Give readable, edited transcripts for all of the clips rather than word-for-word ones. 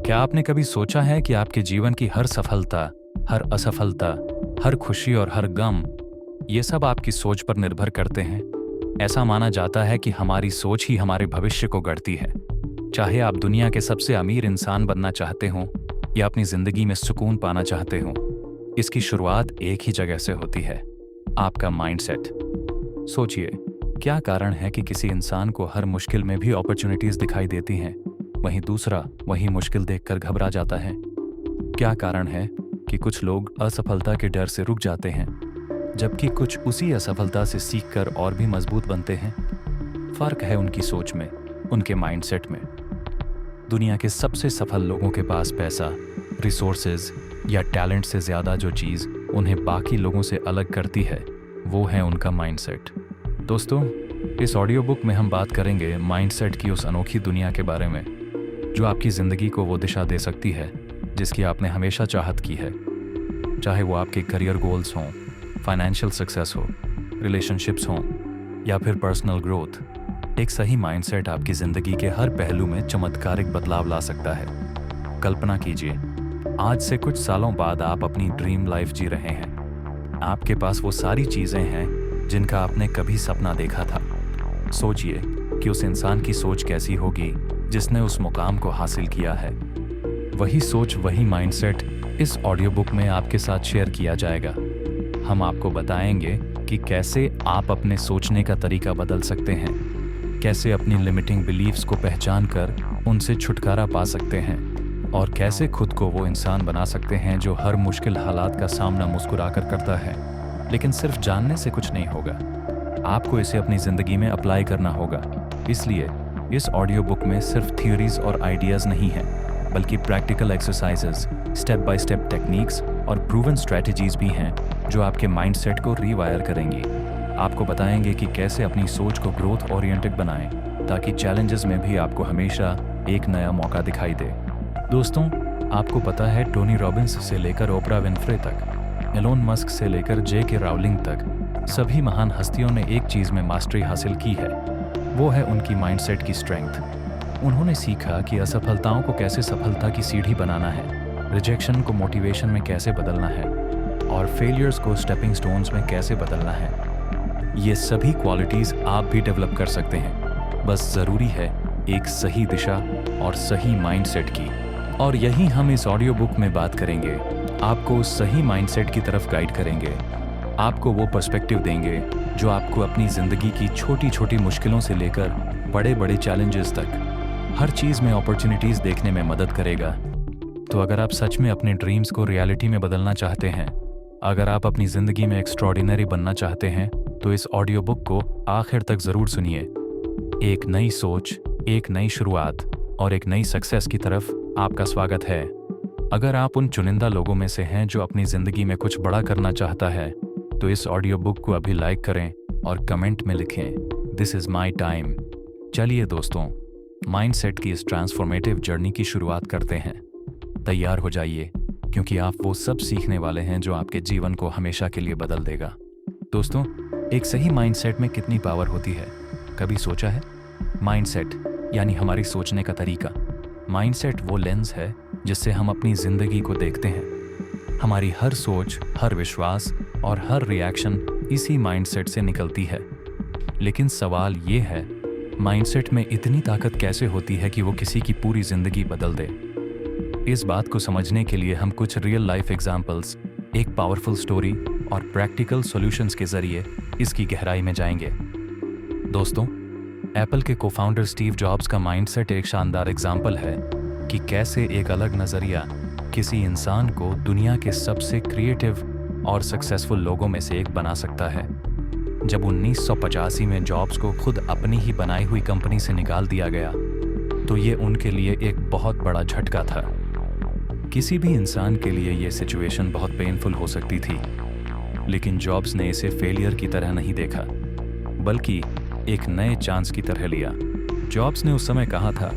क्या आपने कभी सोचा है कि आपके जीवन की हर सफलता, हर असफलता, हर खुशी और हर गम, ये सब आपकी सोच पर निर्भर करते हैं? ऐसा माना जाता है कि हमारी सोच ही हमारे भविष्य को गढ़ती है। चाहे आप दुनिया के सबसे अमीर इंसान बनना चाहते हो या अपनी जिंदगी में सुकून पाना चाहते हो, इसकी शुरुआत एक ही जगह से होती है, आपका माइंडसेट। सोचिए, क्या कारण है कि किसी इंसान को हर मुश्किल में भी अपॉर्चुनिटीज दिखाई देती हैं, वहीं दूसरा वही मुश्किल देखकर घबरा जाता है? क्या कारण है कि कुछ लोग असफलता के डर से रुक जाते हैं, जबकि कुछ उसी असफलता से सीखकर और भी मजबूत बनते हैं? फर्क है उनकी सोच में, उनके माइंडसेट में। दुनिया के सबसे सफल लोगों के पास पैसा, रिसोर्सेज या टैलेंट से ज़्यादा जो चीज़ उन्हें बाकी लोगों से अलग करती है, वो है उनका माइंडसेट। दोस्तों, इस ऑडियो बुक में हम बात करेंगे माइंडसेट की उस अनोखी दुनिया के बारे में जो आपकी ज़िंदगी को वो दिशा दे सकती है जिसकी आपने हमेशा चाहत की है। चाहे वो आपके करियर गोल्स हों, फाइनेंशियल सक्सेस हो, रिलेशनशिप्स हों या फिर पर्सनल ग्रोथ, एक सही माइंडसेट आपकी ज़िंदगी के हर पहलू में चमत्कारिक बदलाव ला सकता है। कल्पना कीजिए, आज से कुछ सालों बाद आप अपनी ड्रीम लाइफ जी रहे हैं। आपके पास वो सारी चीज़ें हैं जिनका आपने कभी सपना देखा था। सोचिए कि उस इंसान की सोच कैसी होगी जिसने उस मुकाम को हासिल किया है। वही सोच, वही माइंडसेट इस ऑडियो बुक में आपके साथ शेयर किया जाएगा। हम आपको बताएंगे कि कैसे आप अपने सोचने का तरीका बदल सकते हैं, कैसे अपनी लिमिटिंग बिलीव्स को पहचान कर उनसे छुटकारा पा सकते हैं और कैसे खुद को वो इंसान बना सकते हैं जो हर मुश्किल हालात का सामना मुस्कुराकर करता है। लेकिन सिर्फ जानने से कुछ नहीं होगा, आपको इसे अपनी ज़िंदगी में अप्लाई करना होगा। इसलिए इस ऑडियो बुक में सिर्फ थ्योरीज और आइडियाज़ नहीं हैं, बल्कि practical exercises, step by step techniques और प्रूवन स्ट्रैटेजीज भी हैं जो आपके माइंडसेट को रीवायर करेंगी। आपको बताएंगे कि कैसे अपनी सोच को ग्रोथ ओरिएंटेड बनाएं ताकि चैलेंजेस में भी आपको हमेशा एक नया मौका दिखाई दे। दोस्तों, आपको पता है टोनी रॉबिन्स से लेकर ओपरा विनफ्रे तक, एलोन मस्क से लेकर जे.के. राउलिंग तक, सभी महान हस्तियों ने एक चीज़ में मास्टरी हासिल की है, वो है उनकी माइंडसेट की स्ट्रेंथ। उन्होंने सीखा कि असफलताओं को कैसे सफलता की सीढ़ी बनाना है, रिजेक्शन को मोटिवेशन में कैसे बदलना है और फेलियर्स को स्टेपिंग स्टोन्स में कैसे बदलना है। ये सभी क्वालिटीज़ आप भी डेवलप कर सकते हैं, बस ज़रूरी है एक सही दिशा और सही माइंडसेट की। और यही हम इस ऑडियो बुक में बात करेंगे। आपको उस सही माइंडसेट की तरफ गाइड करेंगे, आपको वो पर्सपेक्टिव देंगे जो आपको अपनी ज़िंदगी की छोटी छोटी मुश्किलों से लेकर बड़े बड़े चैलेंजेस तक हर चीज़ में अपॉर्चुनिटीज़ देखने में मदद करेगा। तो अगर आप सच में अपने ड्रीम्स को रियलिटी में बदलना चाहते हैं, अगर आप अपनी ज़िंदगी में एक्स्ट्रॉर्डिनरी बनना चाहते हैं, तो इस ऑडियो बुक को आखिर तक ज़रूर सुनिए। एक नई सोच, एक नई शुरुआत और एक नई सक्सेस की तरफ आपका स्वागत है। अगर आप उन चुनिंदा लोगों में से हैं जो अपनी ज़िंदगी में कुछ बड़ा करना चाहता है, तो इस ऑडियो बुक को अभी लाइक करें और कमेंट में लिखें, दिस इज़ माई टाइम। चलिए दोस्तों, माइंडसेट की इस ट्रांसफॉर्मेटिव जर्नी की शुरुआत करते हैं। तैयार हो जाइए, क्योंकि आप वो सब सीखने वाले हैं जो आपके जीवन को हमेशा के लिए बदल देगा। दोस्तों, एक सही माइंडसेट में कितनी पावर होती है, कभी सोचा है? माइंडसेट यानी हमारी सोचने का तरीका। माइंडसेट वो लेंस है जिससे हम अपनी ज़िंदगी को देखते हैं। हमारी हर सोच, हर विश्वास और हर रिएक्शन इसी माइंडसेट से निकलती है। लेकिन सवाल ये है, माइंडसेट में इतनी ताकत कैसे होती है कि वो किसी की पूरी ज़िंदगी बदल दे? इस बात को समझने के लिए हम कुछ रियल लाइफ एग्जाम्पल्स, एक पावरफुल स्टोरी और प्रैक्टिकल सॉल्यूशंस के ज़रिए इसकी गहराई में जाएंगे। दोस्तों, एप्पल के कोफाउंडर स्टीव जॉब्स का माइंडसेट एक शानदार एग्जाम्पल है कि कैसे एक अलग नज़रिया किसी इंसान को दुनिया के सबसे क्रिएटिव और सक्सेसफुल लोगों में से एक बना सकता है। जब 1985 में जॉब्स को खुद अपनी ही बनाई हुई कंपनी से निकाल दिया गया, तो ये उनके लिए एक बहुत बड़ा झटका था। किसी भी इंसान के लिए ये सिचुएशन बहुत पेनफुल हो सकती थी, लेकिन जॉब्स ने इसे फेलियर की तरह नहीं देखा, बल्कि एक नए चांस की तरह लिया। जॉब्स ने उस समय कहा था,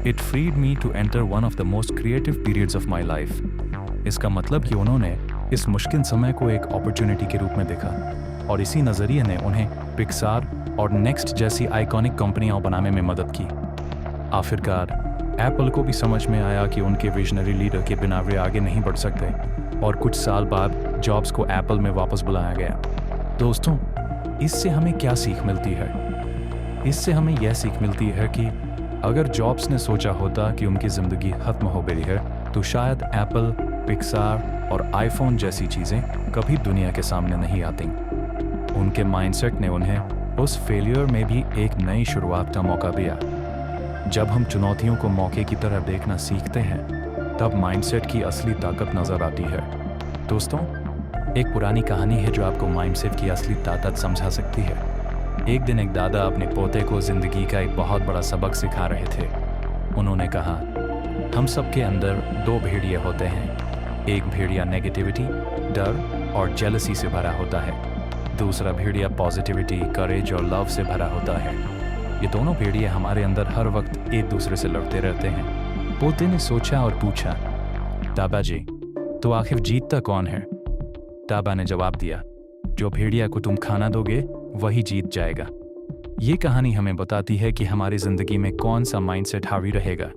it freed me to enter one of the most creative periods of my life. इसका मतलब कि उन्होंने इस मुश्किल समय को एक अपॉर्चुनिटी के रूप में देखा और इसी नज़रिए ने उन्हें पिक्सार और नेक्स्ट जैसी आइकॉनिक कंपनियां बनाने में मदद की। आखिरकार एप्पल को भी समझ में आया कि उनके विजनरी लीडर के बिना वे आगे नहीं बढ़ सकते और कुछ साल बाद जॉब्स को एप्पल में वापस बुलाया गया। दोस्तों, इससे हमें क्या सीख मिलती है? इससे हमें यह सीख मिलती है कि अगर जॉब्स ने सोचा होता कि उनकी ज़िंदगी खत्म हो गई है तो शायद एप्पल, पिक्सार और आईफोन जैसी चीज़ें कभी दुनिया के सामने नहीं आती। उनके माइंडसेट ने उन्हें उस फेलियर में भी एक नई शुरुआत का मौका दिया। जब हम चुनौतियों को मौके की तरह देखना सीखते हैं तब माइंडसेट की असली ताकत नज़र आती है। दोस्तों, एक पुरानी कहानी है जो आपको माइंडसेट की असली ताकत समझा सकती है। एक दिन एक दादा अपने पोते को ज़िंदगी का एक बहुत बड़ा सबक सिखा रहे थे। उन्होंने कहा, हम सबके अंदर दो भेड़िए होते हैं। एक भेड़िया नेगेटिविटी, डर और जेलसी से भरा होता है। दूसरा भेड़िया पॉजिटिविटी, करेज और लव से भरा होता है। ये दोनों भेड़िए हमारे अंदर हर वक्त एक दूसरे से लड़ते रहते हैं। पोते ने सोचा और पूछा, दादाजी, तो आखिर जीतता कौन है? दादा ने जवाब दिया, जो भेड़िया को तुम खाना दोगे वही जीत जाएगा। ये कहानी हमें बताती है कि हमारी ज़िंदगी में कौन सा माइंडसेट हावी रहेगा।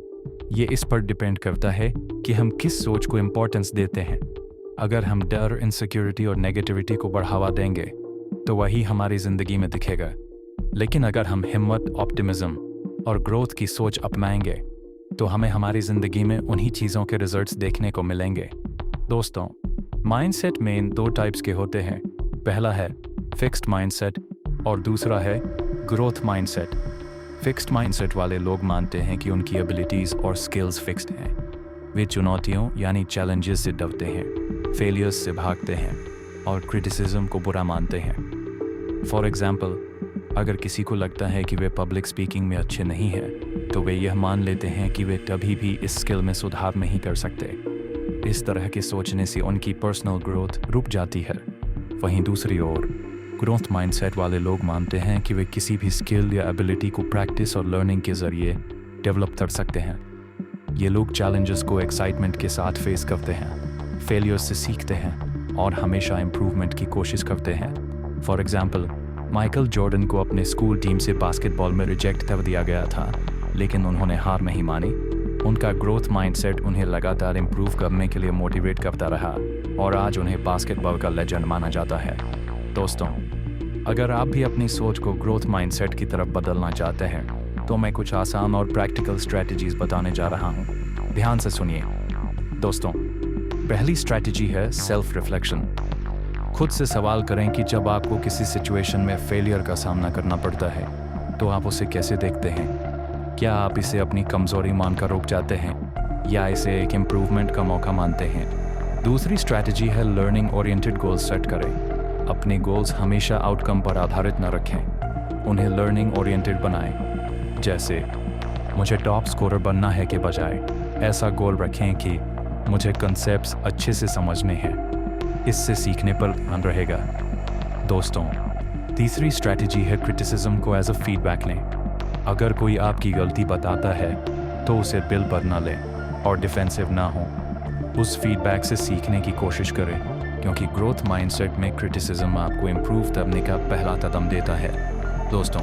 ये इस पर डिपेंड करता है कि हम किस सोच को इम्पोर्टेंस देते हैं। अगर हम डर, इनसिक्योरिटी और नेगेटिविटी को बढ़ावा देंगे तो वही हमारी ज़िंदगी में दिखेगा। लेकिन अगर हम हिम्मत, ऑप्टिमिज्म और ग्रोथ की सोच अपनाएंगे तो हमें हमारी ज़िंदगी में उन्हीं चीज़ों के रिजल्ट्स देखने को मिलेंगे। दोस्तों, माइंडसेट मेन दो टाइप्स के होते हैं। पहला है फिक्स्ड माइंडसेट और दूसरा है ग्रोथ माइंडसेट। फिक्स्ड माइंडसेट वाले लोग मानते हैं कि उनकी एबिलिटीज़ और स्किल्स फिक्स्ड हैं। वे चुनौतियों यानी चैलेंजेस से डरते हैं, फेलियर्स से भागते हैं और क्रिटिसिज्म को बुरा मानते हैं। फॉर एग्जाम्पल, अगर किसी को लगता है कि वे पब्लिक स्पीकिंग में अच्छे नहीं हैं तो वे यह मान लेते हैं कि वे कभी भी इस स्किल में सुधार नहीं कर सकते। इस तरह के सोचने से उनकी पर्सनल ग्रोथ रुक जाती है। वहीं दूसरी ओर ग्रोथ माइंडसेट वाले लोग मानते हैं कि वे किसी भी स्किल या एबिलिटी को प्रैक्टिस और लर्निंग के ज़रिए डेवलप कर सकते हैं। ये लोग चैलेंजेस को एक्साइटमेंट के साथ फेस करते हैं, फेलियर्स से सीखते हैं और हमेशा इम्प्रूवमेंट की कोशिश करते हैं। फॉर एग्जाम्पल, माइकल जॉर्डन को अपने स्कूल टीम से बास्केटबॉल में रिजेक्ट कर दिया गया था, लेकिन उन्होंने हार नहीं मानी। उनका ग्रोथ माइंडसेट उन्हें लगातार इम्प्रूव करने के लिए मोटिवेट करता रहा और आज उन्हें बास्केटबॉल का लेजेंड माना जाता है। दोस्तों, अगर आप भी अपनी सोच को ग्रोथ माइंडसेट की तरफ बदलना चाहते हैं तो मैं कुछ आसान और प्रैक्टिकल स्ट्रैटेजीज बताने जा रहा हूँ। ध्यान से सुनिए। दोस्तों, पहली स्ट्रैटेजी है सेल्फ रिफ्लेक्शन। खुद से सवाल करें कि जब आपको किसी सिचुएशन में फेलियर का सामना करना पड़ता है तो आप उसे कैसे देखते हैं। क्या आप इसे अपनी कमज़ोरी मानकर रुक जाते हैं या इसे एक इम्प्रूवमेंट का मौका मानते हैं। दूसरी स्ट्रैटेजी है लर्निंग ओरिएंटेड गोल्स सेट करें। अपने गोल्स हमेशा आउटकम पर आधारित न रखें, उन्हें लर्निंग ओरिएंटेड बनाएं। जैसे, मुझे टॉप स्कोरर बनना है के बजाय ऐसा गोल रखें कि मुझे कंसेप्ट्स अच्छे से समझने हैं। इससे सीखने पर ध्यान रहेगा। दोस्तों, तीसरी स्ट्रैटेजी है क्रिटिसिज्म को एज अ फीडबैक लें। अगर कोई आपकी गलती बताता है तो उसे दिल पर ना लें और डिफेंसिव ना हो। उस फीडबैक से सीखने की कोशिश करें, क्योंकि ग्रोथ माइंडसेट में क्रिटिसिज्म आपको इम्प्रूव करने का पहला कदम देता है। दोस्तों,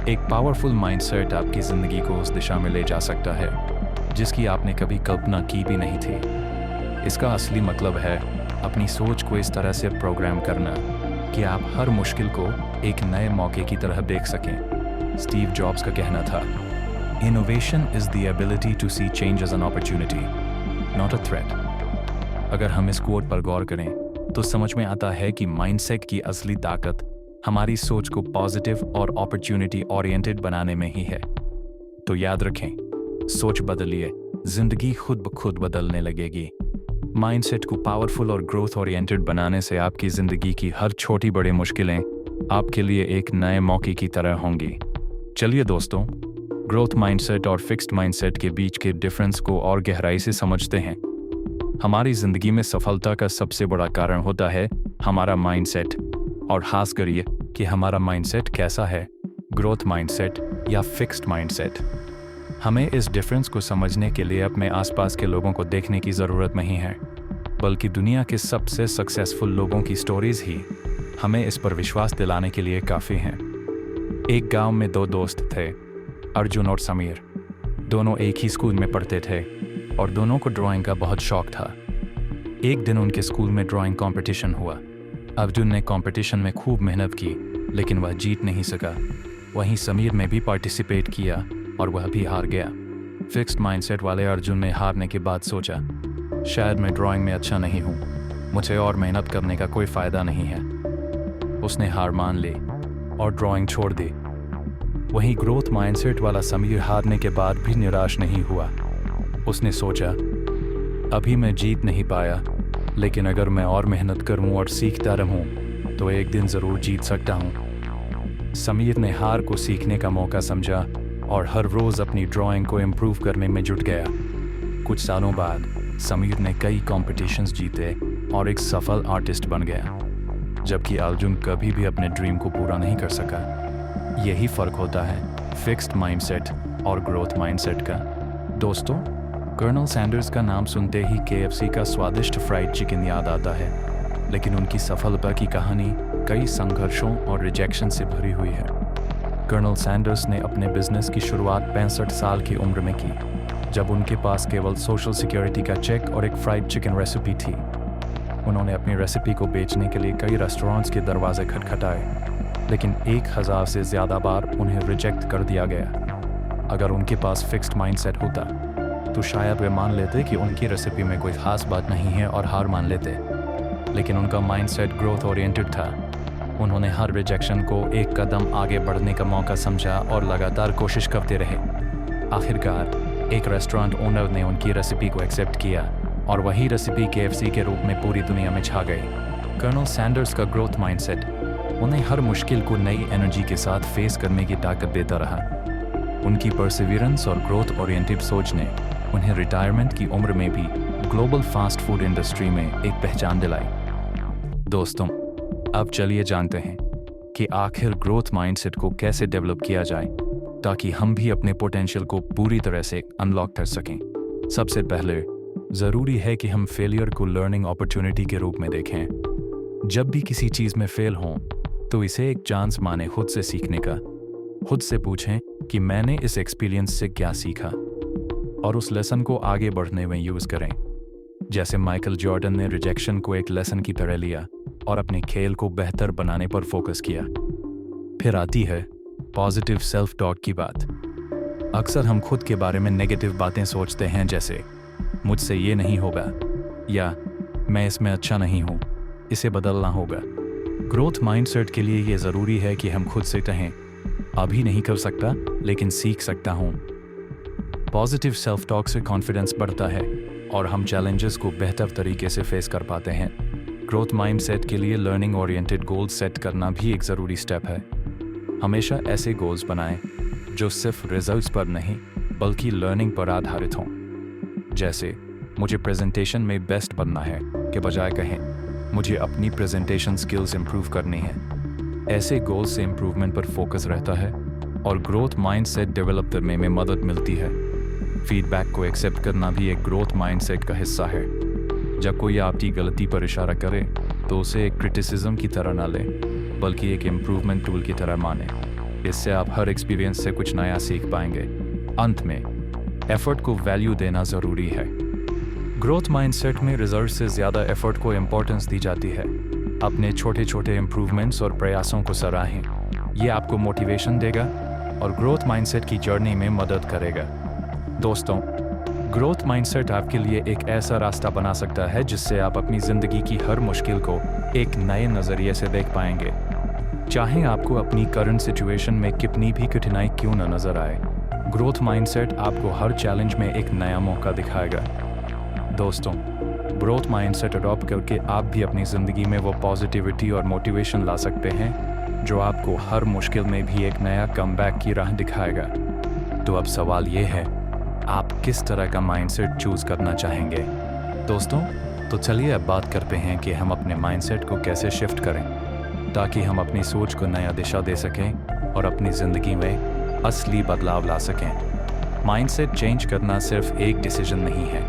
एक पावरफुल माइंडसेट आपकी ज़िंदगी को उस दिशा में ले जा सकता है जिसकी आपने कभी कल्पना की भी नहीं थी। इसका असली मतलब है अपनी सोच को इस तरह से प्रोग्राम करना कि आप हर मुश्किल को एक नए मौके की तरह देख सकें। स्टीव जॉब्स का कहना था, innovation is the ability to see change as an opportunity, not a threat. अगर हम इस कोट पर गौर करें तो समझ में आता है कि माइंडसेट की असली ताकत हमारी सोच को पॉजिटिव और अपॉर्चुनिटी ओरिएंटेड बनाने में ही है। तो याद रखें, सोच बदलिए, जिंदगी खुद ब खुद बदलने लगेगी। माइंडसेट को पावरफुल और ग्रोथ ओरिएंटेड बनाने से आपकी ज़िंदगी की हर छोटी बड़ी मुश्किलें आपके लिए एक नए मौके की तरह होंगी। चलिए दोस्तों, ग्रोथ माइंडसेट और फिक्स्ड माइंडसेट के बीच के डिफरेंस को और गहराई से समझते हैं। हमारी ज़िंदगी में सफलता का सबसे बड़ा कारण होता है हमारा माइंडसेट, और खास करिए कि हमारा माइंडसेट कैसा है, ग्रोथ माइंडसेट या फिक्स्ड माइंडसेट। हमें इस डिफरेंस को समझने के लिए अपने आसपास के लोगों को देखने की ज़रूरत नहीं है, बल्कि दुनिया के सबसे सक्सेसफुल लोगों की स्टोरीज ही हमें इस पर विश्वास दिलाने के लिए काफ़ी हैं। एक गांव में दो दोस्त थे, अर्जुन और समीर। दोनों एक ही स्कूल में पढ़ते थे और दोनों को ड्राइंग का बहुत शौक था। एक दिन उनके स्कूल में ड्राइंग कंपटीशन हुआ। अर्जुन ने कंपटीशन में खूब मेहनत की, लेकिन वह जीत नहीं सका। वहीं समीर ने भी पार्टिसिपेट किया और वह भी हार गया। फिक्स्ड माइंडसेट वाले अर्जुन ने हारने के बाद सोचा, शायद मैं ड्राइंग में अच्छा नहीं हूँ, मुझे और मेहनत करने का कोई फ़ायदा नहीं है। उसने हार मान ली और ड्राइंग छोड़ दी। वहीं ग्रोथ माइंडसेट वाला समीर हारने के बाद भी निराश नहीं हुआ। उसने सोचा, अभी मैं जीत नहीं पाया, लेकिन अगर मैं और मेहनत करूं और सीखता रहूं तो एक दिन ज़रूर जीत सकता हूं। समीर ने हार को सीखने का मौका समझा और हर रोज़ अपनी ड्राइंग को इम्प्रूव करने में जुट गया। कुछ सालों बाद समीर ने कई कॉम्पिटिशन्स जीते और एक सफल आर्टिस्ट बन गया, जबकि अर्जुन कभी भी अपने ड्रीम को पूरा नहीं कर सका। यही फ़र्क होता है फिक्स्ड माइंडसेट और ग्रोथ माइंडसेट का। दोस्तों, कर्नल सैंडर्स का नाम सुनते ही KFC का स्वादिष्ट फ्राइड चिकन याद आता है, लेकिन उनकी सफलता की कहानी कई संघर्षों और रिजेक्शन से भरी हुई है। कर्नल सैंडर्स ने अपने बिजनेस की शुरुआत 65 साल की उम्र में की, जब उनके पास केवल सोशल सिक्योरिटी का चेक और एक फ्राइड चिकन रेसिपी थी। उन्होंने अपनी रेसिपी को बेचने के लिए कई रेस्टोरेंट्स के दरवाजे खटखटाए, लेकिन 1000 से ज़्यादा बार उन्हें रिजेक्ट कर दिया गया। अगर उनके पास फिक्स्ड माइंडसेट होता तो शायद वे मान लेते कि उनकी रेसिपी में कोई ख़ास बात नहीं है और हार मान लेते, लेकिन उनका माइंडसेट ग्रोथ ओरिएंटेड था। उन्होंने हर रिजेक्शन को एक कदम आगे बढ़ने का मौका समझा और लगातार कोशिश करते रहे। आखिरकार एक रेस्टोरेंट ओनर ने उनकी रेसिपी को एक्सेप्ट किया और वही रेसिपी KFC के रूप में पूरी दुनिया में छा गई। कर्नल सैंडर्स का ग्रोथ माइंडसेट उन्हें हर मुश्किल को नई एनर्जी के साथ फेस करने की ताकत देता रहा। उनकी परसिवियरेंस और ग्रोथ ओरिएंटेड सोच ने उन्हें रिटायरमेंट की उम्र में भी ग्लोबल फास्ट फूड इंडस्ट्री में एक पहचान दिलाई। दोस्तों, अब चलिए जानते हैं कि आखिर ग्रोथ माइंडसेट को कैसे डेवलप किया जाए ताकि हम भी अपने पोटेंशियल को पूरी तरह से अनलॉक कर सकें। सबसे पहले ज़रूरी है कि हम फेलियर को लर्निंग अपॉर्चुनिटी के रूप में देखें। जब भी किसी चीज़ में फेल हों तो इसे एक चांस माने खुद से सीखने का। खुद से पूछें कि मैंने इस एक्सपीरियंस से क्या सीखा और उस लेसन को आगे बढ़ने में यूज़ करें। जैसे माइकल जॉर्डन ने रिजेक्शन को एक लेसन की तरह लिया और अपने खेल को बेहतर बनाने पर फोकस किया। फिर आती है पॉजिटिव सेल्फ टॉक की बात। अक्सर हम खुद के बारे में नेगेटिव बातें सोचते हैं, जैसे मुझसे ये नहीं होगा या मैं इसमें अच्छा नहीं हूँ, इसे बदलना होगा। ग्रोथ माइंडसेट के लिए ये ज़रूरी है कि हम खुद से कहें, अभी नहीं कर सकता लेकिन सीख सकता हूँ। पॉजिटिव सेल्फ टॉक से कॉन्फिडेंस बढ़ता है और हम चैलेंजेस को बेहतर तरीके से फेस कर पाते हैं। ग्रोथ माइंडसेट के लिए लर्निंग ओरिएंटेड गोल्स सेट करना भी एक ज़रूरी स्टेप है। हमेशा ऐसे गोल्स बनाएं जो सिर्फ रिजल्ट्स पर नहीं बल्कि लर्निंग पर आधारित हों। जैसे मुझे प्रेजेंटेशन में बेस्ट बनना है के बजाय कहें मुझे अपनी प्रेजेंटेशन स्किल्स इंप्रूव करनी है। ऐसे गोल्स से इम्प्रूवमेंट पर फोकस रहता है और ग्रोथ माइंडसेट डेवलप करने में मदद मिलती है। फीडबैक को एक्सेप्ट करना भी एक ग्रोथ माइंडसेट का हिस्सा है। जब कोई आपकी गलती पर इशारा करे तो उसे एक क्रिटिसिज्म की तरह ना लें, बल्कि एक इम्प्रूवमेंट टूल की तरह माने। इससे आप हर एक्सपीरियंस से कुछ नया सीख पाएंगे। अंत में एफर्ट को वैल्यू देना ज़रूरी है। ग्रोथ माइंडसेट में रिजल्ट से ज़्यादा एफर्ट को इम्पोर्टेंस दी जाती है। अपने छोटे छोटे इम्प्रूवमेंट्स और प्रयासों को सराहें। ये आपको मोटिवेशन देगा और ग्रोथ माइंडसेट की जर्नी में मदद करेगा। दोस्तों, ग्रोथ माइंडसेट आपके लिए एक ऐसा रास्ता बना सकता है जिससे आप अपनी ज़िंदगी की हर मुश्किल को एक नए नज़रिए से देख पाएंगे। चाहे आपको अपनी करंट सिचुएशन में कितनी भी कठिनाई क्यों न नज़र आए, ग्रोथ माइंडसेट आपको हर चैलेंज में एक नया मौका दिखाएगा। दोस्तों, ग्रोथ माइंडसेट अडॉप्ट करके आप भी अपनी ज़िंदगी में वो पॉजिटिविटी और मोटिवेशन ला सकते हैं जो आपको हर मुश्किल में भी एक नया कमबैक की राह दिखाएगा। तो अब सवाल ये है, आप किस तरह का माइंडसेट चूज़ करना चाहेंगे? दोस्तों, तो चलिए अब बात करते हैं कि हम अपने माइंडसेट को कैसे शिफ्ट करें ताकि हम अपनी सोच को नया दिशा दे सकें और अपनी ज़िंदगी में असली बदलाव ला सकें। माइंडसेट चेंज करना सिर्फ एक डिसीजन नहीं है,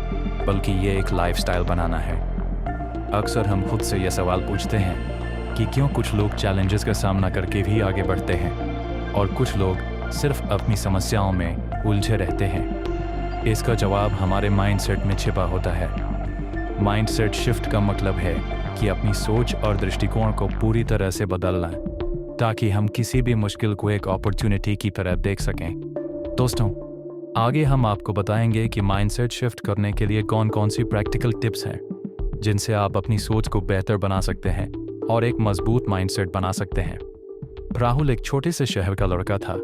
बल्कि ये एक लाइफस्टाइल बनाना है। अक्सर हम खुद से ये सवाल पूछते हैं कि क्यों कुछ लोग चैलेंजेस का सामना करके भी आगे बढ़ते हैं और कुछ लोग सिर्फ अपनी समस्याओं में उलझे रहते हैं? इसका जवाब हमारे माइंडसेट में छिपा होता है। माइंडसेट शिफ्ट का मतलब है कि अपनी सोच और दृष्टिकोण को पूरी तरह से बदलना, ताकि हम किसी भी मुश्किल को एक अपॉर्चुनिटी की तरह देख सकें। दोस्तों, आगे हम आपको बताएंगे कि माइंडसेट शिफ्ट करने के लिए कौन कौन सी प्रैक्टिकल टिप्स हैं जिनसे आप अपनी सोच को बेहतर बना सकते हैं और एक मजबूत माइंडसेट बना सकते हैं। राहुल एक छोटे से शहर का लड़का था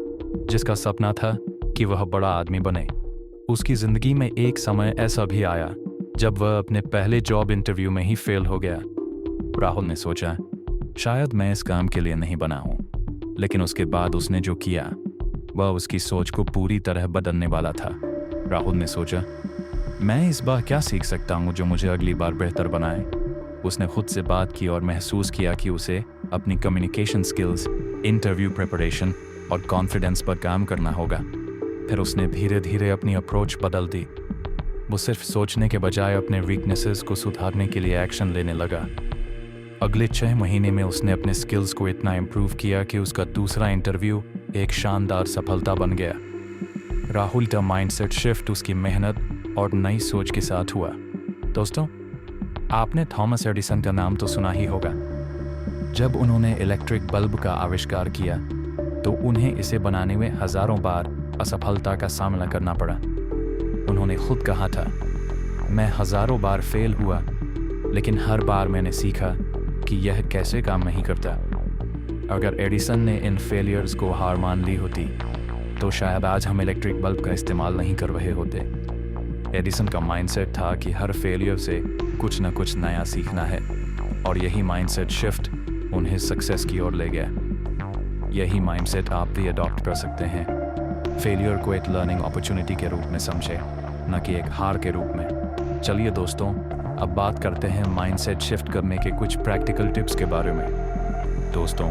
जिसका सपना था कि वह बड़ा आदमी बने। उसकी जिंदगी में एक समय ऐसा भी आया जब वह अपने पहले जॉब इंटरव्यू में ही फेल हो गया। राहुल ने सोचा, शायद मैं इस काम के लिए नहीं बना हूं। लेकिन उसके बाद उसने जो किया वह उसकी सोच को पूरी तरह बदलने वाला था। राहुल ने सोचा, मैं इस बार क्या सीख सकता हूं जो मुझे अगली बार बेहतर बनाए। उसने खुद से बात की और महसूस किया कि उसे अपनी कम्युनिकेशन स्किल्स, इंटरव्यू प्रिपरेशन और कॉन्फिडेंस पर काम करना होगा। फिर उसने धीरे धीरे अपनी अप्रोच बदल दी। वो सिर्फ सोचने के बजाय अपने वीकनेसेस को सुधारने के लिए एक्शन लेने लगा। अगले 6 महीने में उसने अपने स्किल्स को इतना इम्प्रूव किया कि उसका दूसरा इंटरव्यू एक शानदार सफलता बन गया। राहुल का माइंडसेट शिफ्ट उसकी मेहनत और नई सोच के साथ हुआ। दोस्तों, आपने थॉमस एडिसन का नाम तो सुना ही होगा। जब उन्होंने इलेक्ट्रिक बल्ब का आविष्कार किया तो उन्हें इसे बनाने में हजारों बार असफलता का सामना करना पड़ा। उन्होंने खुद कहा था, मैं हजारों बार फेल हुआ, लेकिन हर बार मैंने सीखा कि यह कैसे काम नहीं करता। अगर एडिसन ने इन फेलियर्स को हार मान ली होती तो शायद आज हम इलेक्ट्रिक बल्ब का इस्तेमाल नहीं कर रहे होते। एडिसन का माइंडसेट था कि हर फेलियर से कुछ न कुछ नया सीखना है, और यही माइंडसेट शिफ्ट उन्हें सक्सेस की ओर ले गया। यही माइंडसेट आप भी अडॉप्ट कर सकते हैं। फेलियर को एक लर्निंग अपॉर्चुनिटी के रूप में समझें, न कि एक हार के रूप में। चलिए दोस्तों, अब बात करते हैं माइंडसेट शिफ्ट करने के कुछ प्रैक्टिकल टिप्स के बारे में। दोस्तों,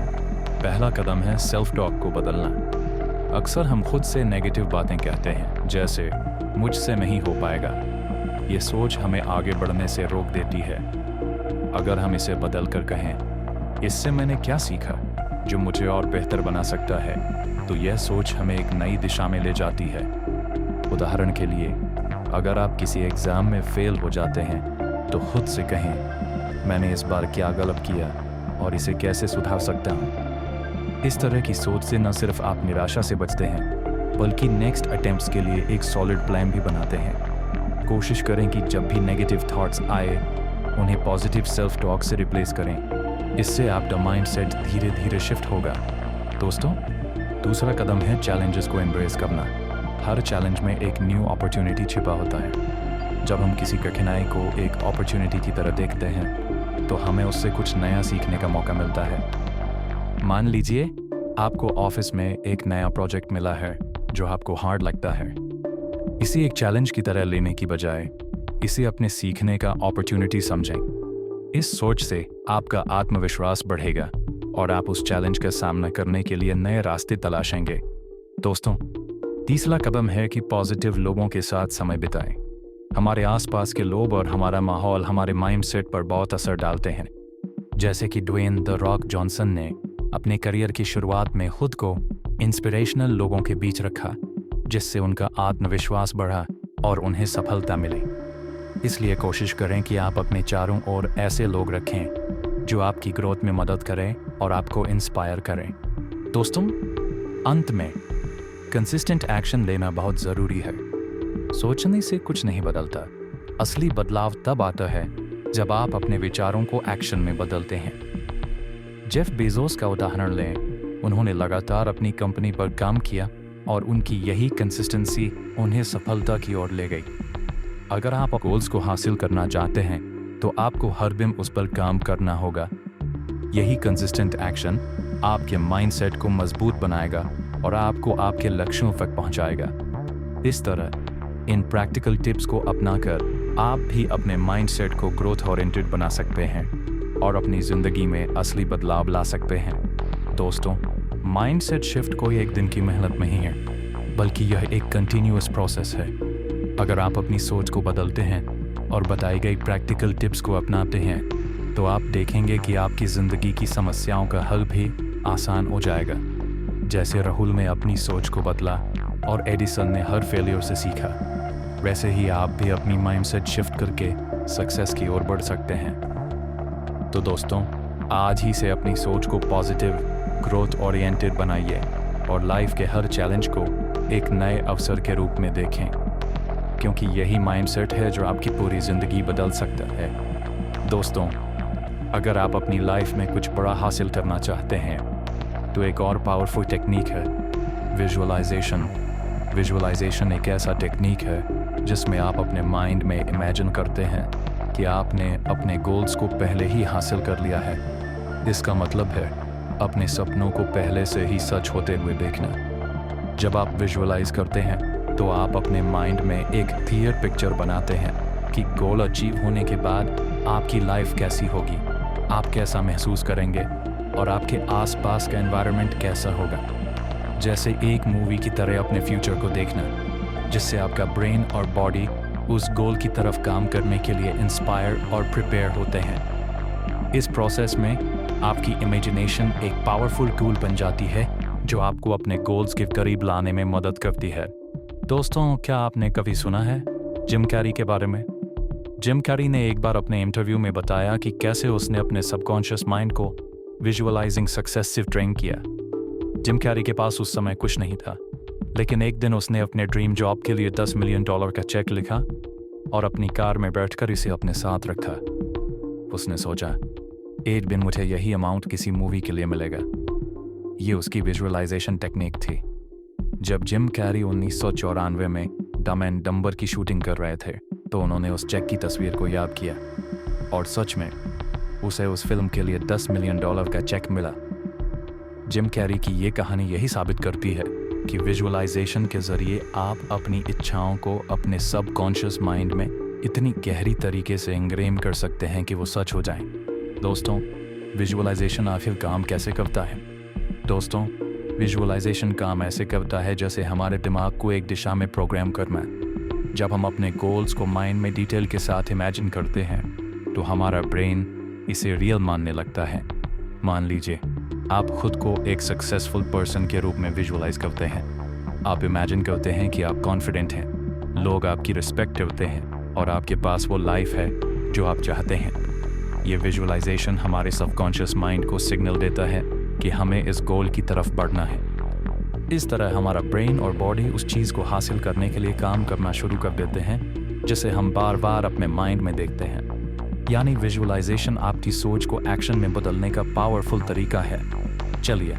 पहला कदम है सेल्फ टॉक को बदलना। अक्सर हम खुद से नेगेटिव बातें कहते हैं, जैसे मुझसे नहीं हो पाएगा। ये सोच हमें आगे बढ़ने से रोक देती है। अगर हम इसे बदल कर कहें, इससे मैंने क्या सीखा जो मुझे और बेहतर बना सकता है, तो यह सोच हमें एक नई दिशा में ले जाती है। उदाहरण के लिए, अगर आप किसी एग्ज़ाम में फेल हो जाते हैं तो खुद से कहें, मैंने इस बार क्या गलत किया और इसे कैसे सुधार सकता हूँ। इस तरह की सोच से न सिर्फ आप निराशा से बचते हैं, बल्कि नेक्स्ट अटेम्प्ट्स के लिए एक सॉलिड प्लान भी बनाते हैं। कोशिश करें कि जब भी नेगेटिव थॉट्स आए, उन्हें पॉजिटिव सेल्फ टॉक से रिप्लेस करें। इससे आपका माइंडसेट धीरे धीरे शिफ्ट होगा। दोस्तों, दूसरा कदम है चैलेंजेस को एम्ब्रेस करना। हर चैलेंज में एक न्यू अपॉर्चुनिटी छिपा होता है। जब हम किसी कठिनाई को एक अपॉर्चुनिटी की तरह देखते हैं तो हमें उससे कुछ नया सीखने का मौका मिलता है। मान लीजिए आपको ऑफिस में एक नया प्रोजेक्ट मिला है जो आपको हार्ड लगता है। इसे एक चैलेंज की तरह लेने की बजाय इसे अपने सीखने का अपॉर्चुनिटी समझें। इस सोच से आपका आत्मविश्वास बढ़ेगा और आप उस चैलेंज का सामना करने के लिए नए रास्ते तलाशेंगे। दोस्तों, तीसरा कदम है कि पॉजिटिव लोगों के साथ समय बिताएं। हमारे आसपास के लोग और हमारा माहौल हमारे माइंडसेट पर बहुत असर डालते हैं। जैसे कि ड्वेन द रॉक जॉनसन ने अपने करियर की शुरुआत में खुद को इंस्पिरेशनल लोगों के बीच रखा, जिससे उनका आत्मविश्वास बढ़ा और उन्हें सफलता मिली। इसलिए कोशिश करें कि आप अपने चारों ओर ऐसे लोग रखें जो आपकी ग्रोथ में मदद करें और आपको इंस्पायर करें। दोस्तों, अंत में कंसिस्टेंट एक्शन लेना बहुत ज़रूरी है। सोचने से कुछ नहीं बदलता। असली बदलाव तब आता है जब आप अपने विचारों को एक्शन में बदलते हैं। जेफ बेजोस का उदाहरण लें। उन्होंने लगातार अपनी कंपनी पर काम किया और उनकी यही कंसिस्टेंसी उन्हें सफलता की ओर ले गई। अगर आप गोल्स को हासिल करना चाहते हैं तो आपको हर दिन उस पर काम करना होगा। यही कंसिस्टेंट एक्शन आपके माइंडसेट को मजबूत बनाएगा और आपको आपके लक्ष्यों तक पहुंचाएगा। इस तरह इन प्रैक्टिकल टिप्स को अपनाकर आप भी अपने माइंडसेट को ग्रोथ ओरिएंटेड बना सकते हैं और अपनी ज़िंदगी में असली बदलाव ला सकते हैं। दोस्तों, माइंडसेट शिफ्ट कोई एक दिन की मेहनत नहीं है, बल्कि यह एक कंटिन्यूअस प्रोसेस है। अगर आप अपनी सोच को बदलते हैं और बताई गई प्रैक्टिकल टिप्स को अपनाते हैं तो आप देखेंगे कि आपकी ज़िंदगी की समस्याओं का हल भी आसान हो जाएगा। जैसे राहुल ने अपनी सोच को बदला और एडिसन ने हर फेलियर से सीखा। वैसे ही आप भी अपनी माइंडसेट शिफ्ट करके सक्सेस की ओर बढ़ सकते हैं। तो दोस्तों, आज ही से अपनी सोच को पॉजिटिव, ग्रोथ ओरिएंटेड बनाइए और लाइफ के हर चैलेंज को एक नए अवसर के रूप में देखें, क्योंकि यही माइंडसेट है जो आपकी पूरी ज़िंदगी बदल सकता है। दोस्तों, अगर आप अपनी लाइफ में कुछ बड़ा हासिल करना चाहते हैं तो एक और पावरफुल टेक्निक है विजुअलाइजेशन। विजुअलाइजेशन एक ऐसा टेक्निक है जिसमें आप अपने माइंड में इमेजिन करते हैं कि आपने अपने गोल्स को पहले ही हासिल कर लिया है। इसका मतलब है अपने सपनों को पहले से ही सच होते हुए देखना। जब आप विजुअलाइज करते हैं तो आप अपने माइंड में एक क्लियर पिक्चर बनाते हैं कि गोल अचीव होने के बाद आपकी लाइफ कैसी होगी, आप कैसा महसूस करेंगे और आपके आसपास का एनवायरनमेंट कैसा होगा। जैसे एक मूवी की तरह अपने फ्यूचर को देखना, जिससे आपका ब्रेन और बॉडी उस गोल की तरफ काम करने के लिए इंस्पायर और प्रिपेयर होते हैं। इस प्रोसेस में आपकी इमेजिनेशन एक पावरफुल टूल बन जाती है जो आपको अपने गोल्स के करीब लाने में मदद करती है। दोस्तों, क्या आपने कभी सुना है जिम कैरी के बारे में? जिम कैरी ने एक बार अपने इंटरव्यू में बताया कि कैसे उसने अपने सबकॉन्शियस माइंड को विजुअलाइजिंग सक्सेस से ट्रेन किया। जिम कैरी के पास उस समय कुछ नहीं था, लेकिन एक दिन उसने अपने ड्रीम जॉब के लिए $10 मिलियन का चेक लिखा और अपनी कार में बैठकर इसे अपने साथ रखा। उसने सोचा, एक दिन मुझे यही अमाउंट किसी मूवी के लिए मिलेगा। ये उसकी विजुअलाइजेशन टेक्निक थी। जब जिम कैरी 1994 में डम एंड डम्बर की शूटिंग कर रहे थे तो उन्होंने उस चेक की तस्वीर को याद किया और सच में उसे उस फिल्म के लिए $10 मिलियन का चेक मिला। जिम कैरी की ये कहानी यही साबित करती है कि विजुअलाइजेशन के ज़रिए आप अपनी इच्छाओं को अपने सबकॉन्शियस माइंड में इतनी गहरी तरीके से इंग्रेम कर सकते हैं कि वो सच हो जाएं। दोस्तों, विजुअलाइजेशन आखिर काम कैसे करता है? दोस्तों, विजुअलाइजेशन काम ऐसे करता है जैसे हमारे दिमाग को एक दिशा में प्रोग्राम करना। जब हम अपने गोल्स को माइंड में डिटेल के साथ इमेजिन करते हैं तो हमारा ब्रेन इसे रियल मानने लगता है। मान लीजिए आप खुद को एक सक्सेसफुल पर्सन के रूप में विजुअलाइज करते हैं। आप इमेजिन करते हैं कि आप कॉन्फिडेंट हैं, लोग आपकी रिस्पेक्ट करते हैं और आपके पास वो लाइफ है जो आप चाहते हैं। ये विजुअलाइजेशन हमारे सबकॉन्शियस माइंड को सिग्नल देता है कि हमें इस गोल की तरफ बढ़ना है। इस तरह हमारा ब्रेन और बॉडी उस चीज़ को हासिल करने के लिए काम करना शुरू कर देते हैं जिसे हम बार बार अपने माइंड में देखते हैं। यानी विजुअलाइजेशन आपकी सोच को एक्शन में बदलने का पावरफुल तरीका है। चलिए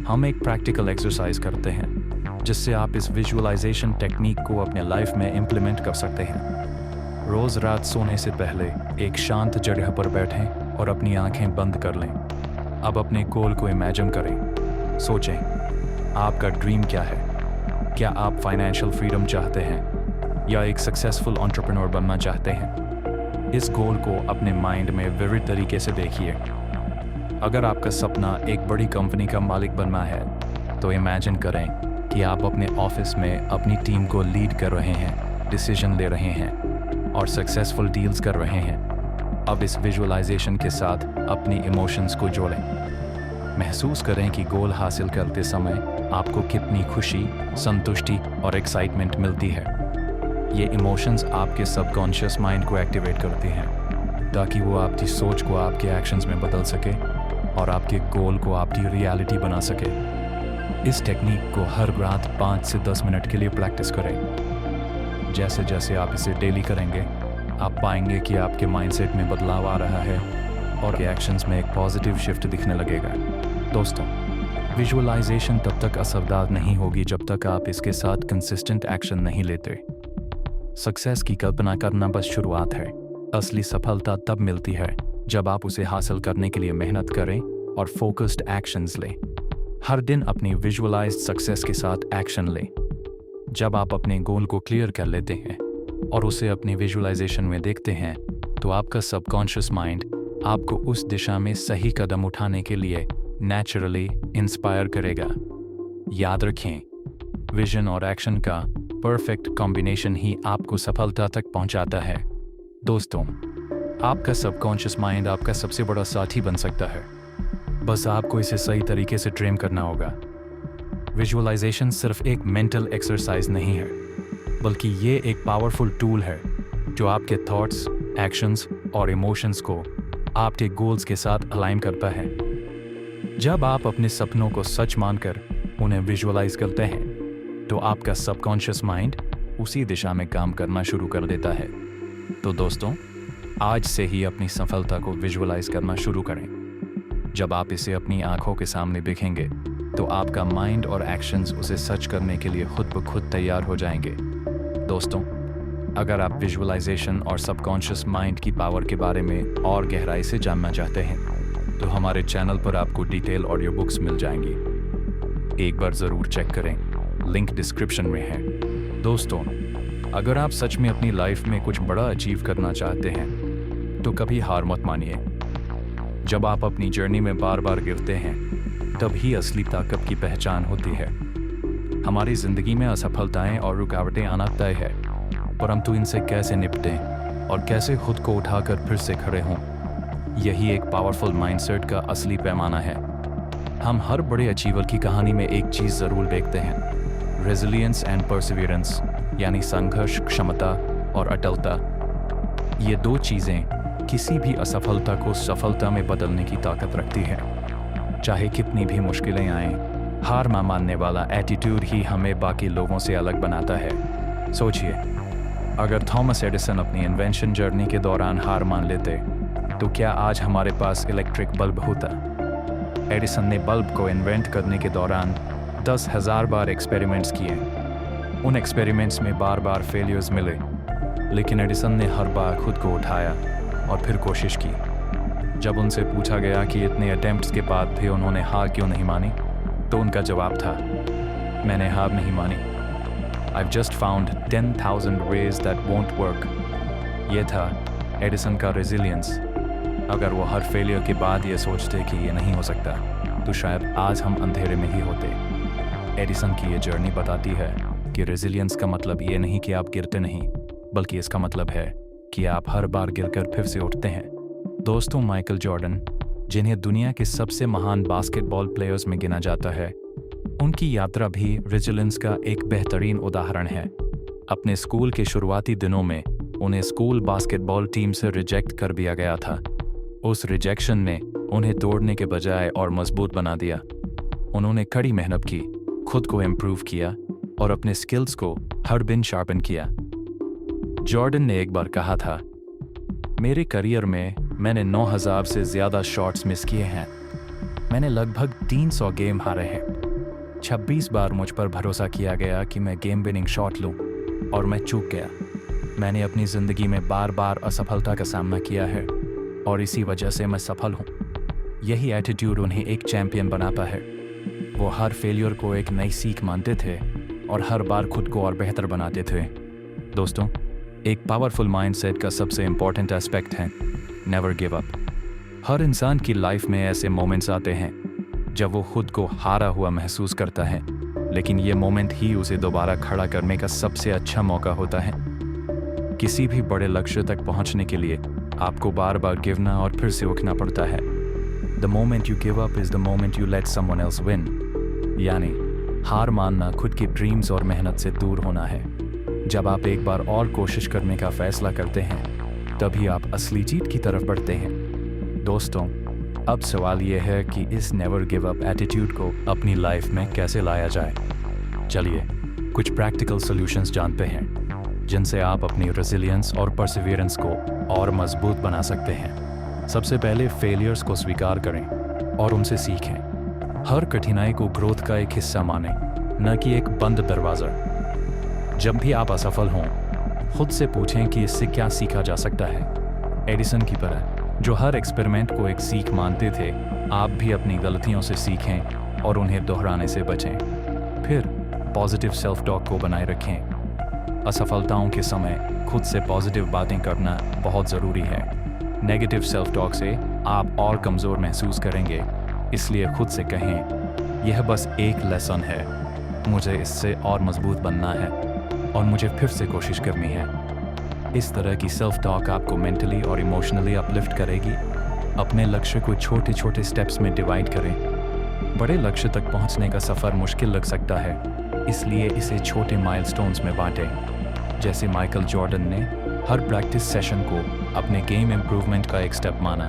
हम एक प्रैक्टिकल एक्सरसाइज करते हैं जिससे आप इस विजुअलाइजेशन टेक्निक को अपने लाइफ में इम्प्लीमेंट कर सकते हैं। रोज़ रात सोने से पहले एक शांत जगह पर बैठें और अपनी आंखें बंद कर लें। अब अपने गोल को इमेजिन करें। सोचें, आपका ड्रीम क्या है? क्या आप फाइनेंशियल फ्रीडम चाहते हैं या एक सक्सेसफुल एंटरप्रेन्योर बनना चाहते हैं? इस गोल को अपने माइंड में विविड तरीके से देखिए। अगर आपका सपना एक बड़ी कंपनी का मालिक बनना है तो इमेजिन करें कि आप अपने ऑफिस में अपनी टीम को लीड कर रहे हैं, डिसीजन ले रहे हैं और सक्सेसफुल डील्स कर रहे हैं। अब इस विजुअलाइजेशन के साथ अपनी इमोशंस को जोड़ें। महसूस करें कि गोल हासिल करते समय आपको कितनी खुशी, संतुष्टि और एक्साइटमेंट मिलती है। ये इमोशंस आपके सबकॉन्शियस माइंड को एक्टिवेट करते हैं ताकि वो आपकी सोच को आपके एक्शंस में बदल सके और आपके गोल को आपकी रियलिटी बना सके। इस टेक्निक को हर रात 5 से 10 मिनट के लिए प्रैक्टिस करें। जैसे जैसे आप इसे डेली करेंगे, आप पाएंगे कि आपके माइंडसेट में बदलाव आ रहा है और एक्शंस में एक पॉजिटिव शिफ्ट दिखने लगेगा। दोस्तों, विजुअलाइजेशन तब तक असरदार नहीं होगी जब तक आप इसके साथ कंसिस्टेंट एक्शन नहीं लेते। सक्सेस की कल्पना करना बस शुरुआत है। असली सफलता तब मिलती है जब आप उसे हासिल करने के लिए मेहनत करें और फोकस्ड एक्शंस लें। हर दिन अपनी विजुअलाइज्ड सक्सेस के साथ एक्शन लें। जब आप अपने गोल को क्लियर कर लेते हैं और उसे अपनी विजुअलाइजेशन में देखते हैं तो आपका सबकॉन्शियस माइंड आपको उस दिशा में सही कदम उठाने के लिए नेचुरली इंस्पायर करेगा। याद रखें, विजन और एक्शन का परफेक्ट कॉम्बिनेशन ही आपको सफलता तक पहुंचाता है। दोस्तों, आपका सबकॉन्शियस माइंड आपका सबसे बड़ा साथी बन सकता है। बस आपको इसे सही तरीके से ट्रेन करना होगा। विजुअलाइजेशन सिर्फ एक मेंटल एक्सरसाइज नहीं है, बल्कि ये एक पावरफुल टूल है जो आपके थॉट्स, एक्शंस और इमोशंस को आपके गोल्स के साथ अलाइन करता है। जब आप अपने सपनों को सच मानकर उन्हें विजुअलाइज करते हैं तो आपका सबकॉन्शियस माइंड उसी दिशा में काम करना शुरू कर देता है। तो दोस्तों, आज से ही अपनी सफलता को विजुअलाइज करना शुरू करें। जब आप इसे अपनी आंखों के सामने देखेंगे तो आपका माइंड और एक्शंस उसे सच करने के लिए खुद ब खुद तैयार हो जाएंगे। दोस्तों, अगर आप विजुअलाइजेशन और सबकॉन्शियस माइंड की पावर के बारे में और गहराई से जानना चाहते हैं तो हमारे चैनल पर आपको डिटेल ऑडियो बुक्स मिल जाएंगी। एक बार ज़रूर चेक करें, लिंक डिस्क्रिप्शन में है। दोस्तों, अगर आप सच में अपनी लाइफ में कुछ बड़ा अचीव करना चाहते हैं तो कभी हार मत मानिए। जब आप अपनी जर्नी में बार बार गिरते हैं तभी असली ताकत की पहचान होती है। हमारी ज़िंदगी में असफलताएं और रुकावटें आना तय है, परंतु इनसे कैसे निपटें और कैसे खुद को उठाकर फिर से खड़े हों, यही एक पावरफुल माइंडसेट का असली पैमाना है। हम हर बड़े अचीवर की कहानी में एक चीज़ ज़रूर देखते हैं, रेजिलियंस एंड परसिवियरेंस, यानी संघर्ष, क्षमता और अटलता। ये दो चीज़ें किसी भी असफलता को सफलता में बदलने की ताकत रखती है। चाहे कितनी भी मुश्किलें आएं, हार ना मानने वाला एटीट्यूड ही हमें बाकी लोगों से अलग बनाता है। सोचिए, अगर थॉमस एडिसन अपनी इन्वेंशन जर्नी के दौरान हार मान लेते तो क्या आज हमारे पास इलेक्ट्रिक बल्ब होता? एडिसन ने बल्ब को इन्वेंट करने के दौरान 10,000 बार एक्सपेरिमेंट्स किए। उन एक्सपेरिमेंट्स में बार बार फेलियर्स मिले, लेकिन एडिसन ने हर बार खुद को उठाया और फिर कोशिश की। जब उनसे पूछा गया कि इतने अटेम्प्ट्स के बाद भी उन्होंने हार क्यों नहीं मानी, तो उनका जवाब था, मैंने हार नहीं मानी। I've just found 10,000 ways that won't work। ये था एडिसन का रेजिलियंस। अगर वो हर फेलियर के बाद ये सोचते कि ये नहीं हो सकता तो शायद आज हम अंधेरे में ही होते। एडिसन की ये जर्नी बताती है कि रेजिलियंस का मतलब ये नहीं कि आप गिरते नहीं, बल्कि इसका मतलब है कि आप हर बार गिरकर फिर से उठते हैं। दोस्तों, माइकल जॉर्डन, जिन्हें दुनिया के सबसे महान बास्केटबॉल प्लेयर्स में गिना जाता है, उनकी यात्रा भी रेजिलियंस का एक बेहतरीन उदाहरण है। अपने स्कूल के शुरुआती दिनों में उन्हें स्कूल बास्केटबॉल टीम से रिजेक्ट कर दिया गया था। उस रिजेक्शन ने उन्हें तोड़ने के बजाय और मजबूत बना दिया। उन्होंने कड़ी मेहनत की, खुद को इम्प्रूव किया और अपने स्किल्स को हर दिन शार्पन किया। जॉर्डन ने एक बार कहा था, मेरे करियर में मैंने 9,000 से ज़्यादा शॉट्स मिस किए हैं। मैंने लगभग 300 गेम हारे हैं। 26 बार मुझ पर भरोसा किया गया कि मैं गेम विनिंग शॉट लूं और मैं चूक गया। मैंने अपनी ज़िंदगी में बार बार असफलता का सामना किया है और इसी वजह से मैं सफल हूं। यही एटीट्यूड उन्हें एक चैंपियन बनाता है। वो हर फेलियर को एक नई सीख मानते थे और हर बार खुद को और बेहतर बनाते थे। दोस्तों, एक पावरफुल माइंडसेट का सबसे इम्पॉर्टेंट एस्पेक्ट है नेवर गिव अप। हर इंसान की लाइफ में ऐसे मोमेंट्स आते हैं जब वो खुद को हारा हुआ महसूस करता है, लेकिन ये मोमेंट ही उसे दोबारा खड़ा करने का सबसे अच्छा मौका होता है। किसी भी बड़े लक्ष्य तक पहुंचने के लिए आपको बार बार गिरना और फिर से उठना पड़ता है। The moment you give up is the moment you let someone else win. यानी हार मानना खुद की ड्रीम्स और मेहनत से दूर होना है। जब आप एक बार और कोशिश करने का फैसला करते हैं तभी आप असली जीत की तरफ बढ़ते हैं। दोस्तों, अब सवाल यह है कि इस नेवर गिव अप एटीट्यूड को अपनी लाइफ में कैसे लाया जाए। चलिए कुछ प्रैक्टिकल सॉल्यूशंस जानते हैं जिनसे आप अपनी रेजिलियंस और परसिवियरेंस को और मजबूत बना सकते हैं। सबसे पहले फेलियर्स को स्वीकार करें और उनसे सीखें। हर कठिनाई को ग्रोथ का एक हिस्सा मानें, न कि एक बंद दरवाज़ा। जब भी आप असफल हों, खुद से पूछें कि इससे क्या सीखा जा सकता है। एडिसन की तरह जो हर एक्सपेरिमेंट को एक सीख मानते थे, आप भी अपनी गलतियों से सीखें और उन्हें दोहराने से बचें। फिर पॉजिटिव सेल्फ टॉक को बनाए रखें। असफलताओं के समय खुद से पॉजिटिव बातें करना बहुत ज़रूरी है। नेगेटिव सेल्फ टॉक से आप और कमज़ोर महसूस करेंगे, इसलिए खुद से कहें, यह बस एक लेसन है, मुझे इससे और मजबूत बनना है और मुझे फिर से कोशिश करनी है। इस तरह की सेल्फ टॉक आपको मेंटली और इमोशनली अपलिफ्ट करेगी। अपने लक्ष्य को छोटे छोटे स्टेप्स में डिवाइड करें। बड़े लक्ष्य तक पहुंचने का सफ़र मुश्किल लग सकता है, इसलिए इसे छोटे माइलस्टोन्स में बांटें। जैसे माइकल जॉर्डन ने हर प्रैक्टिस सेशन को अपने गेम इम्प्रूवमेंट का एक स्टेप माना,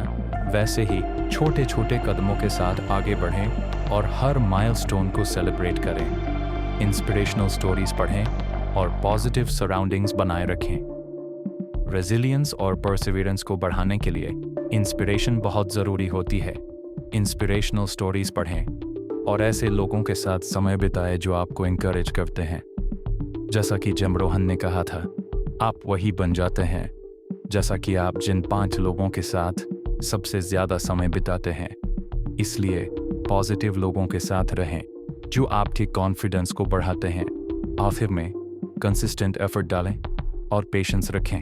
वैसे ही छोटे छोटे कदमों के साथ आगे बढ़ें और हर माइलस्टोन को सेलिब्रेट करें। इंस्पिरेशनल स्टोरीज पढ़ें और पॉजिटिव सराउंडिंग्स बनाए रखें। रेजिलियंस और परसिवियरेंस को बढ़ाने के लिए इंस्पिरेशन बहुत ज़रूरी होती है। इंस्पिरेशनल स्टोरीज पढ़ें और ऐसे लोगों के साथ समय बिताएं जो आपको इंकरेज करते हैं। जैसा कि जिम रोहन ने कहा था, आप वही बन जाते हैं जैसा कि आप जिन 5 लोगों के साथ सबसे ज़्यादा समय बिताते हैं। इसलिए पॉजिटिव लोगों के साथ रहें जो आपके कॉन्फिडेंस को बढ़ाते हैं। आखिर में कंसिस्टेंट एफर्ट डालें और पेशेंस रखें।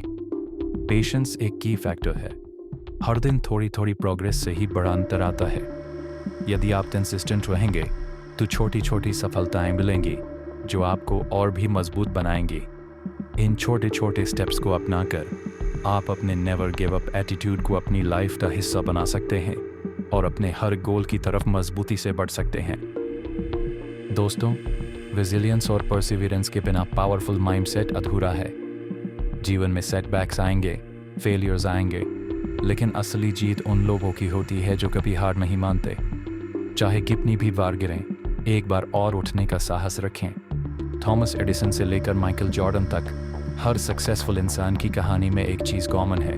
पेशेंस एक की फैक्टर है। हर दिन थोड़ी थोड़ी प्रोग्रेस से ही बड़ा अंतर आता है। यदि आप कंसिस्टेंट रहेंगे तो छोटी छोटी सफलताएं मिलेंगी जो आपको और भी मजबूत बनाएंगी। इन छोटे छोटे स्टेप्स को अपनाकर आप अपने नेवर गिव अप एटीट्यूड को अपनी लाइफ का हिस्सा बना सकते हैं और अपने हर गोल की तरफ मजबूती से बढ़ सकते हैं। दोस्तों, रेजिलियंस और परसिवियरेंस के बिना पावरफुल माइंडसेट अधूरा है। जीवन में सेटबैक्स आएंगे, फेलियर्स आएंगे, लेकिन असली जीत उन लोगों की होती है जो कभी हार नहीं मानते। चाहे कितनी भी बार गिरें, एक बार और उठने का साहस रखें। थॉमस एडिसन से लेकर माइकल जॉर्डन तक हर सक्सेसफुल इंसान की कहानी में एक चीज़ कॉमन है,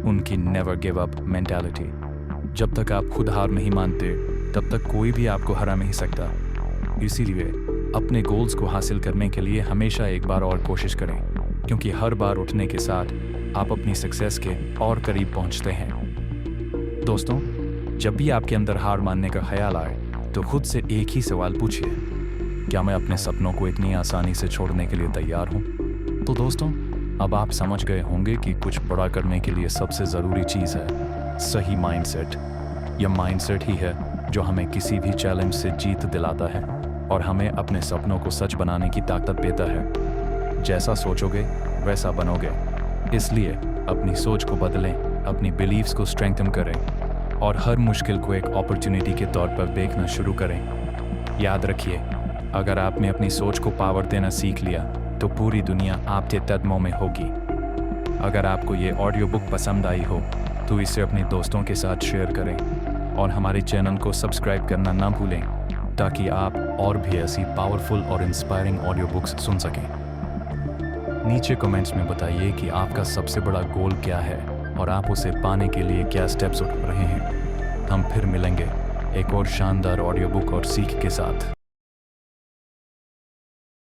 उनकी नेवर गिव अप मेंटालिटी। जब तक आप खुद हार नहीं मानते, तब तक कोई भी आपको हरा नहीं सकता। इसीलिए अपने गोल्स को हासिल करने के लिए हमेशा एक बार और कोशिश करें, क्योंकि हर बार उठने के साथ आप अपनी सक्सेस के और करीब पहुंचते हैं। दोस्तों, जब भी आपके अंदर हार मानने का ख्याल आए तो खुद से एक ही सवाल पूछिए, क्या मैं अपने सपनों को इतनी आसानी से छोड़ने के लिए तैयार हूँ? तो दोस्तों, अब आप समझ गए होंगे कि कुछ बड़ा करने के लिए सबसे ज़रूरी चीज़ है सही माइंडसेट। यह माइंडसेट ही है जो हमें किसी भी चैलेंज से जीत दिलाता है और हमें अपने सपनों को सच बनाने की ताकत देता है। जैसा सोचोगे वैसा बनोगे। इसलिए अपनी सोच को बदलें, अपनी बिलीव्स को स्ट्रेंथन करें और हर मुश्किल को एक अपॉर्चुनिटी के तौर पर देखना शुरू करें। याद रखिए, अगर आपने अपनी सोच को पावर देना सीख लिया तो पूरी दुनिया आपके कदमों में होगी। अगर आपको ये ऑडियो बुक पसंद आई हो तो इसे अपने दोस्तों के साथ शेयर करें और हमारे चैनल को सब्सक्राइब करना ना भूलें, ताकि आप और भी ऐसी पावरफुल और इंस्पायरिंग ऑडियो बुक्स सुन सकें। नीचे कमेंट्स में बताइए कि आपका सबसे बड़ा गोल क्या है और आप उसे पाने के लिए क्या स्टेप्स उठा रहे हैं। हम फिर मिलेंगे एक और शानदार ऑडियो बुक और सीख के साथ।